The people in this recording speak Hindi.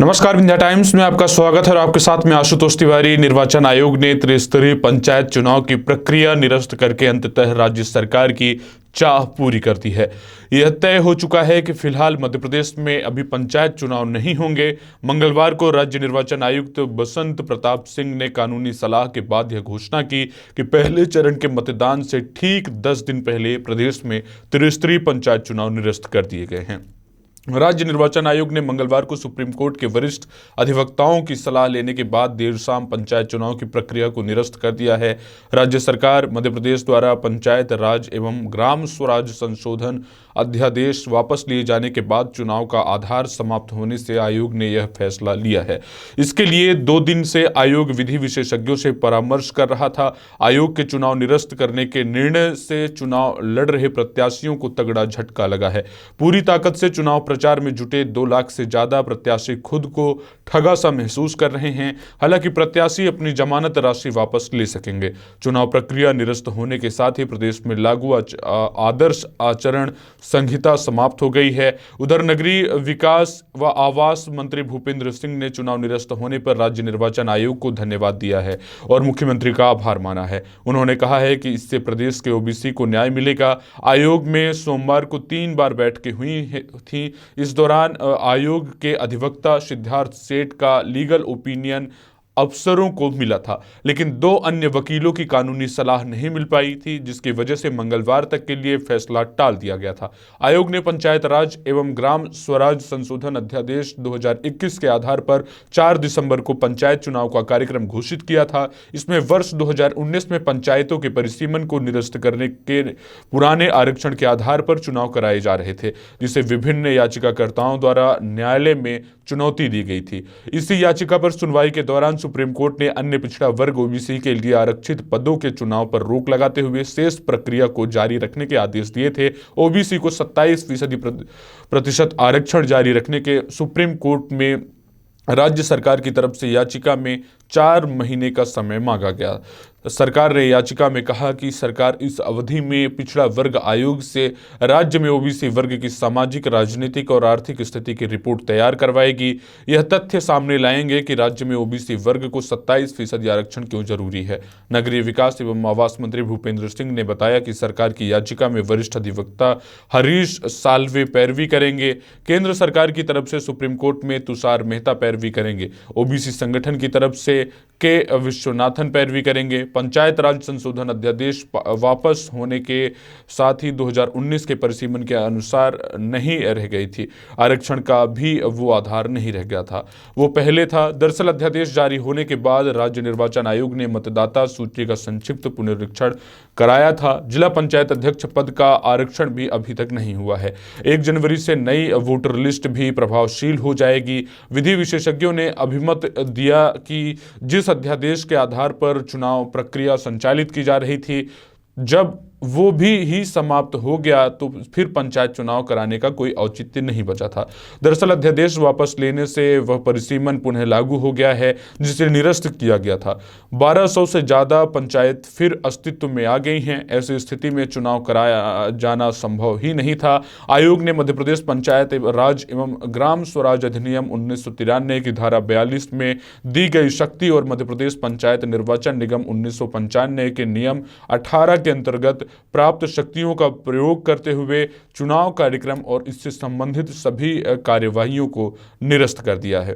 नमस्कार, विंध्या टाइम्स में आपका स्वागत है और आपके साथ में आशुतोष तिवारी। निर्वाचन आयोग ने त्रिस्तरीय पंचायत चुनाव की प्रक्रिया निरस्त करके अंततः राज्य सरकार की चाह पूरी कर दी है। यह तय हो चुका है कि फिलहाल मध्य प्रदेश में अभी पंचायत चुनाव नहीं होंगे। मंगलवार को राज्य निर्वाचन आयुक्त बसंत प्रताप सिंह ने कानूनी सलाह के बाद यह घोषणा की कि पहले चरण के मतदान से ठीक 10 दिन पहले प्रदेश में त्रिस्तरीय पंचायत चुनाव निरस्त कर दिए गए हैं। राज्य निर्वाचन आयोग ने मंगलवार को सुप्रीम कोर्ट के वरिष्ठ अधिवक्ताओं की सलाह लेने के बाद देर शाम पंचायत चुनाव की प्रक्रिया को निरस्त कर दिया है। राज्य सरकार मध्य प्रदेश द्वारा पंचायत राज एवं ग्राम स्वराज संशोधन अध्यादेश वापस लिए जाने के बाद चुनाव का आधार समाप्त होने से आयोग ने यह फैसला लिया है। इसके लिए 2 दिन से आयोग विधि विशेषज्ञों से परामर्श कर रहा था। आयोग के चुनाव निरस्त करने के निर्णय से चुनाव लड़ रहे प्रत्याशियों को तगड़ा झटका लगा है। पूरी ताकत से चुनाव प्रचार में जुटे 2 लाख से ज्यादा प्रत्याशी खुद को ठगा सा महसूस कर रहे हैं। हालांकि प्रत्याशी अपनी जमानत राशि वापस ले सकेंगे। चुनाव प्रक्रिया निरस्त होने के साथ ही प्रदेश में लागू आदर्श आचरण संहिता समाप्त हो गई है। उधर नगरीय विकास व आवास मंत्री भूपेंद्र सिंह ने चुनाव निरस्त होने पर राज्य निर्वाचन आयोग को धन्यवाद दिया है और मुख्यमंत्री का आभार माना है। उन्होंने कहा है कि इससे प्रदेश के ओबीसी को न्याय मिलेगा। आयोग में सोमवार को 3 बार बैठकें हुई थी। इस दौरान आयोग के अधिवक्ता सिद्धार्थ सेठ का लीगल ओपिनियन अफसरों को मिला था, लेकिन 2 अन्य वकीलों की कानूनी सलाह नहीं मिल पाई थी, जिसकी वजह से मंगलवार तक के लिए फैसला टाल दिया गया था। आयोग ने पंचायत राज एवं ग्राम स्वराज संशोधन अध्यादेश 2021 के आधार पर 4 दिसंबर को पंचायत चुनाव का कार्यक्रम घोषित किया था। इसमें वर्ष 2019 में पंचायतों के परिसीमन को निरस्त करने के पुराने आरक्षण के आधार पर चुनाव कराए जा रहे थे, जिसे विभिन्न याचिकाकर्ताओं द्वारा न्यायालय में चुनौती दी गई थी। इसी याचिका पर सुनवाई के दौरान सुप्रीम कोर्ट ने अन्य पिछड़ा वर्ग ओबीसी के लिए आरक्षित पदों के चुनाव पर रोक लगाते हुए शेष प्रक्रिया को जारी रखने के आदेश दिए थे। ओबीसी को 27% आरक्षण जारी रखने के सुप्रीम कोर्ट में राज्य सरकार की तरफ से याचिका में 4 महीने का समय मांगा गया। सरकार ने याचिका में कहा कि सरकार इस अवधि में पिछड़ा वर्ग आयोग से राज्य में ओबीसी वर्ग की सामाजिक, राजनीतिक और आर्थिक स्थिति की रिपोर्ट तैयार करवाएगी। यह तथ्य सामने लाएंगे कि राज्य में ओबीसी वर्ग को 27% आरक्षण क्यों जरूरी है। नगरीय विकास एवं आवास मंत्री भूपेंद्र सिंह ने बताया कि सरकार की याचिका में वरिष्ठ अधिवक्ता हरीश साल्वे पैरवी करेंगे। केंद्र सरकार की तरफ से सुप्रीम कोर्ट में तुषार मेहता पैरवी करेंगे। ओबीसी संगठन की तरफ से के विश्वनाथन पैरवी करेंगे। पंचायत राज संशोधन अध्यादेश वापस होने के साथ ही 2019 के परिसीमन के अनुसार नहीं रह गई थी। आरक्षण का भी वो आधार नहीं रह गया था, वो पहले था। दरअसल अध्यादेश जारी होने के बाद राज्य निर्वाचन आयोग ने मतदाता सूची का संक्षिप्त पुनरीक्षण कराया था। जिला पंचायत अध्यक्ष पद का आरक्षण भी अभी तक नहीं हुआ है। 1 जनवरी से नई वोटर लिस्ट भी प्रभावशील हो जाएगी। विधि विशेषज्ञों ने अभिमत दिया कि जिस अध्यादेश के आधार पर चुनाव प्रक्रिया संचालित की जा रही थी, जब वो भी ही समाप्त हो गया तो फिर पंचायत चुनाव कराने का कोई औचित्य नहीं बचा था। दरअसल अध्यादेश वापस लेने से वह परिसीमन पुनः लागू हो गया है, जिसे निरस्त किया गया था। 1200 से ज्यादा पंचायत फिर अस्तित्व में आ गई हैं। ऐसी स्थिति में चुनाव कराया जाना संभव ही नहीं था। आयोग ने मध्य प्रदेश पंचायत राज एवं ग्राम स्वराज अधिनियम 1993 की धारा 42 में दी गई शक्ति और मध्य प्रदेश पंचायत निर्वाचन निगम 1995 के नियम 18 के अंतर्गत प्राप्त शक्तियों का प्रयोग करते हुए चुनाव कार्यक्रम और इससे संबंधित सभी कार्यवाहियों को निरस्त कर दिया है।